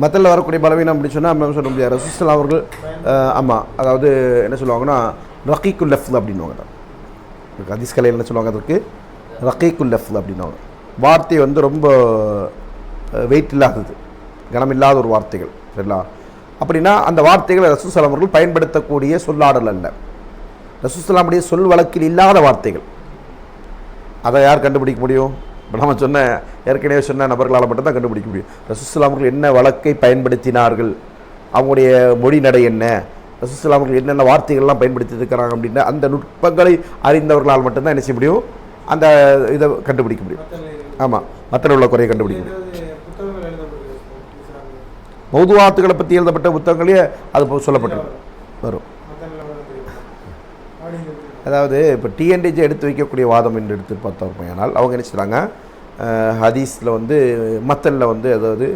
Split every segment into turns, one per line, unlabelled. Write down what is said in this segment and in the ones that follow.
மத்தல்ல வரக்கூடிய பலவீனம் அப்படி சொன்னால் நம்ம சொல்ல முடியாது. ரசூலுல்லாஹி அவர்கள் ஆமாம், அதாவது என்ன சொல்லுவாங்கன்னா ரகீக்குல் லஃப்ஸ் அப்படின்னுவாங்க. ஹதீஸ் கலையில் என்ன சொல்லுவாங்க, அதற்கு ரகீக்குல் லஃப்ஸ் அப்படின்னுவாங்க. வார்த்தை வந்து ரொம்ப வெயிட் இல்லாதது, கனமில்லாத ஒரு வார்த்தைகள், சரிங்களா? அப்படின்னா அந்த வார்த்தைகளை ரசூலுல்லாஹி அவர்கள் பயன்படுத்தக்கூடிய சொல்லாடல் அல்ல. ரசூலுல்லாஹுடைய சொல் வழக்கில் இல்லாத வார்த்தைகள். அதை யார் கண்டுபிடிக்க முடியும்? இப்போ நம்ம ஏற்கனவே சொன்ன நபர்களால் மட்டும்தான் கண்டுபிடிக்க முடியும். ரசூலுல்லாஹி அவர்கள் என்ன வழக்கை பயன்படுத்தினார்கள், அவங்களுடைய மொழி நடை என்ன, ரசூலுல்லாஹி அவர்கள் என்னென்ன வார்த்தைகள்லாம் பயன்படுத்தி இருக்கிறாங்க அப்படின்னா அந்த நுட்பங்களை அறிந்தவர்களால் மட்டும்தான் என்ன செய்ய முடியும், அந்த இதை கண்டுபிடிக்க முடியும். ஆமாம், மற்ற உள்ள குறையை கண்டுபிடிக்க முடியும். மௌதுவாத்துகளை பற்றி எழுதப்பட்ட புத்தகங்களே அது சொல்லப்பட்டிருக்கு வரும். அதாவது இப்போ டிஎன்டிஜி எடுத்து வைக்கக்கூடிய வாதம் என்று எடுத்து பார்த்தோம் ஆனால் அவங்க என்ன செய்கிறாங்க, ஹதீஸில் வந்து மத்தனில் வந்து அதாவது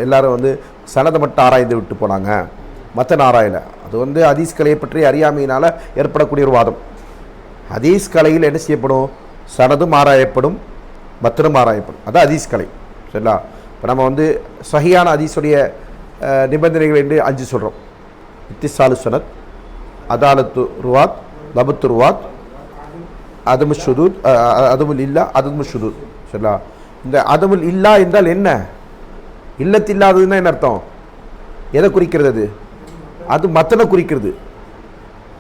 எல்லாரும் வந்து சனதை மட்டும் ஆராய்ந்து விட்டு போனாங்க, மத்தன் ஆராயலை. அது வந்து ஹதீஸ் கலையை பற்றி அறியாமையினால் ஏற்படக்கூடிய ஒரு வாதம். ஹதீஸ் கலையில் என்ன செய்யப்படும், சனதும் ஆராயப்படும், மத்தனும் ஆராயப்படும். அது ஹதீஸ் கலை, சரிங்களா? இப்போ நம்ம வந்து சஹியான ஹதீஸுடைய நிபந்தனைகள் என்று 5 சொல்கிறோம். இத்திசாலு சனத், அதாலத்து ருவாத், லபத்து ருவாத், அதமு ஷுதூத், அதமுல் இல்லா, அதமு ஷுதூத், சரிங்களா? இந்த அதமுல் இல்லா என்றால் என்ன? இல்லத்தில்லாததுன்னா என்ன அர்த்தம்? எதை குறிக்கிறது? அது அது மத்தனை குறிக்கிறது.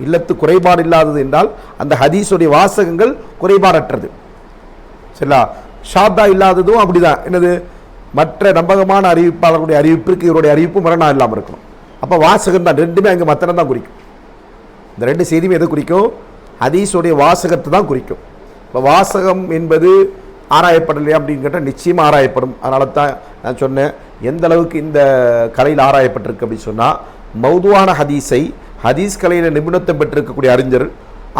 இல்லத்து குறைபாடு இல்லாதது என்றால் அந்த ஹதீஸுடைய வாசகங்கள் குறைபாடற்றது, சரிங்களா? ஷாத்தா இல்லாததும் அப்படிதான். என்னது? மற்ற நம்பகமான அறிவிப்பாளர்களுடைய அறிவிப்பிற்கு இவருடைய அறிவிப்பு முரணா இல்லாமல் இருக்கணும். அப்போ வாசகம் தான், ரெண்டுமே அங்கே மத்தனை தான் குறிக்கும். இந்த 2 செய்தியும் எதை குறிக்கும்? ஹதீஸுடைய வாசகத்தை தான் குறிக்கும். இப்போ வாசகம் என்பது ஆராயப்படலையா அப்படின்னு கேட்டால் நிச்சயமாக ஆராயப்படும். அதனால தான் நான் சொன்னேன், எந்த அளவுக்கு இந்த கலையில் ஆராயப்பட்டிருக்கு அப்படின்னு சொன்னால், மௌதுவான ஹதீஸை ஹதீஸ் கலையில் நிபுணத்தை பெற்றிருக்கக்கூடிய அறிஞர்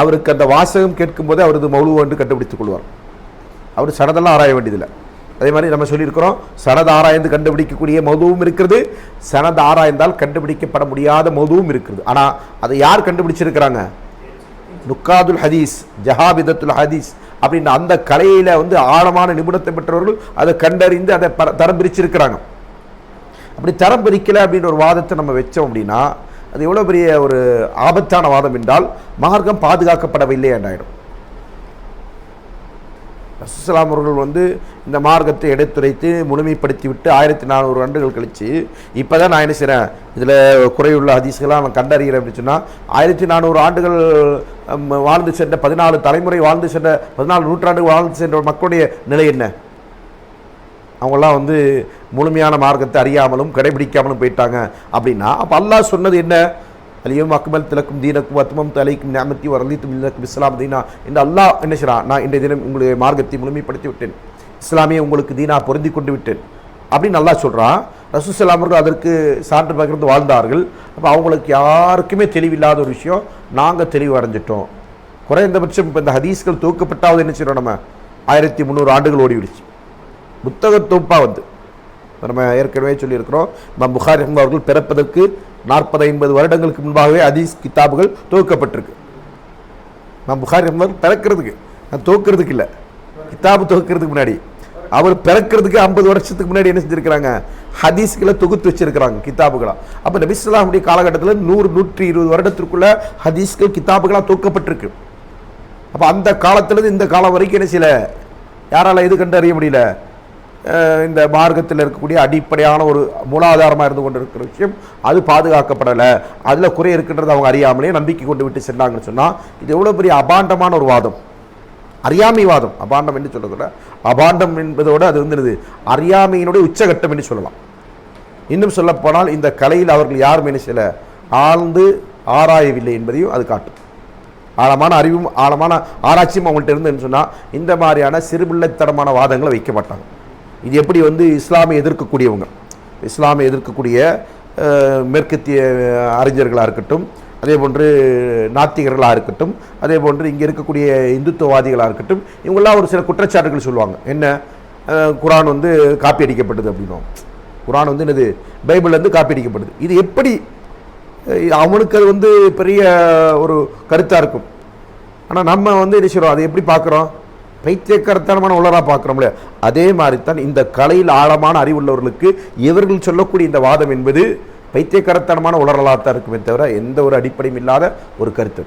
அவருக்கு அந்த வாசகம் கேட்கும்போதே அவரது மௌலுவ என்று கண்டுபிடித்துக் கொள்வார். அவர் சனதெல்லாம் ஆராய வேண்டியதில்லை. அதே மாதிரி நம்ம சொல்லியிருக்கிறோம், சனது ஆராய்ந்து கண்டுபிடிக்கக்கூடிய மௌதுவும் இருக்கிறது, சனது ஆராய்ந்தால் கண்டுபிடிக்கப்பட முடியாத மௌதுவும் இருக்குது. ஆனால் அதை யார் கண்டுபிடிச்சிருக்கிறாங்க? நுக்காதுல் ஹதீஸ், ஜஹாபிதத்துல் ஹதீஸ் அப்படின்ற அந்த கலையில் வந்து ஆழமான நிபுணத்தை பெற்றவர்கள் அதை கண்டறிந்து அதை தரம் பிரிச்சிருக்கிறாங்க. அப்படி தரம் பிரிக்கலை அப்படின்ற ஒரு வாதத்தை நம்ம வச்சோம் அப்படின்னா அது எவ்வளோ பெரிய ஒரு ஆபத்தான வாதம் என்றால் மார்க்கம் பாதுகாக்கப்படவில்லை என்றாயிடும். ரசூலுல்லாஹி அவர்கள் வந்து இந்த மார்க்கத்தை எடுத்துரைத்து முழுமைப்படுத்தி விட்டு 1400 ஆண்டுகள் கழித்து இப்போ தான் நான் என்ன செய்கிறேன், இதில் குறையுள்ள ஹதீஸ்களாக நான் கண்டறிகிறேன் அப்படின்னு சொன்னால் 1400 ஆண்டுகள் வாழ்ந்து சென்ற 14 தலைமுறை வாழ்ந்து சென்ற 14 நூற்றாண்டுகள் வாழ்ந்து சென்ற மக்களுடைய நிலை என்ன? அவங்களாம் வந்து முழுமையான மார்க்கத்தை அறியாமலும் கடைபிடிக்காமலும் போயிட்டாங்க அப்படின்னா அப்போ அல்லாஹ் சொன்னது என்ன? அலியும் அக்மல் திலக்கும் தீனக்கும் அத்மம் தலைக்கும் நியமத்தி வரலித்தும் இல்லக்கும் இஸ்லாம் தீனா என்று அல்லாஹ் என்ன செய்கிறான், நான் இன்றைய தினம் உங்களுடைய மார்க்கத்தை முழுமைப்படுத்தி விட்டேன், இஸ்லாமியை உங்களுக்கு தீனா பொருந்தி கொண்டு விட்டேன் அப்படின்னு அல்லாஹ் சொல்கிறான். ரசூலுல்லாஹி அவர்கள் அதற்கு சான்று பகிர்ந்து வாழ்ந்தார்கள். அப்போ அவங்களுக்கு யாருக்குமே தெளிவில்லாத ஒரு விஷயம், நாங்கள் தெளிவு அடைஞ்சிட்டோம். குறைந்தபட்சம் இப்போ இந்த ஹதீஸ்கள் தூக்கப்பட்டாவது என்ன செய்கிறோம், நம்ம 1300 ஆண்டுகள் ஓடிவிடுச்சு. புத்தக தொகுப்பாக வந்து நம்ம ஏற்கனவே சொல்லியிருக்கிறோம், புகாரி அவர்கள் பிறப்பதற்கு 40-50 வருடங்களுக்கு முன்பாகவே ஹதீஸ் கிதாபுகள் துவக்கப்பட்டிருக்கு. புகாரி பிறக்கிறதுக்கு துவக்கிறதுக்கு இல்லை, கிதாபு துவக்கிறதுக்கு முன்னாடி அவர் பிறக்கிறதுக்கு 50 வருஷத்துக்கு முன்னாடி என்ன செஞ்சிருக்கிறாங்க, ஹதீஸ்களை தொகுத்து வச்சிருக்கிறாங்க கிதாபுகளா. அப்போ நபி ஸல்லல்லாஹு அலைஹி வஸல்லம் காலகட்டத்தில் 100-120 வருடத்திற்குள்ள ஹதீஸ்கள் கிதாபுகளாக துவக்கப்பட்டிருக்கு. அப்போ அந்த காலத்திலிருந்து இந்த காலம் வரைக்கும் என்ன செய்யல, யாரால இது கண்டறிய முடியல, இந்த மார்க்கத்தில் இருக்கக்கூடிய அடிப்படையான ஒரு மூலாதாரமாக இருந்து கொண்டு இருக்கிற விஷயம் அது பாதுகாக்கப்படலை, அதில் குறை இருக்கின்றது அவங்க அறியாமலே நம்பிக்கை கொண்டு விட்டு சென்றாங்கன்னு சொன்னால் இது எவ்வளோ பெரிய அபாண்டமான ஒரு வாதம், அறியாமை வாதம். அபாண்டம் என்று சொல்லக்கூட, அபாண்டம் என்பதோடு அது வந்து அறியாமையினுடைய உச்சகட்டம் என்று சொல்லலாம். இன்னும் சொல்லப்போனால் இந்த கலையில் அவர்கள் யாரும் என்ன செய்யலை, ஆழ்ந்து ஆராயவில்லை என்பதையும் அது காட்டும். ஆழமான அறிவும் ஆழமான ஆராய்ச்சியும் அவங்கள்ட்ட இருந்துன்னு சொன்னால் இந்த மாதிரியான சிறுபிள்ளைத்தனமான வாதங்களை வைக்க மாட்டாங்க. இது எப்படி வந்து இஸ்லாமை எதிர்க்கக்கூடியவங்க, இஸ்லாமை எதிர்க்கக்கூடிய மேற்கத்திய அறிஞர்களாக இருக்கட்டும், அதே போன்று நாத்திகர்களாக இருக்கட்டும், அதே போன்று இங்கே இருக்கக்கூடிய இந்துத்துவவாதிகளாக இருக்கட்டும், இவங்கெல்லாம் ஒரு சில குற்றச்சாட்டுகள் சொல்லுவாங்க. என்ன, குரான் வந்து காப்பி அடிக்கப்பட்டது அப்படின்னும், குரான் வந்து என்னது பைபிள்லேருந்து காப்பி அடிக்கப்படுது. இது எப்படி, அவனுக்கு அது வந்து பெரிய ஒரு கருத்தாக இருக்கும். ஆனால் நம்ம வந்து என்ன செய்கிறோம், அதை எப்படி பார்க்குறோம், பைத்தியக்காரத்தனமான உலராக பார்க்குறோம்ல, அதே மாதிரி தான் இந்த கலையில் ஆழமான அறிவுள்ளவர்களுக்கு இவர்கள் சொல்லக்கூடிய இந்த வாதம் என்பது பைத்தியக்காரத்தனமான உலரலாக தான் இருக்குமே தவிர எந்த ஒரு அடிப்படையும் இல்லாத ஒரு கருத்து.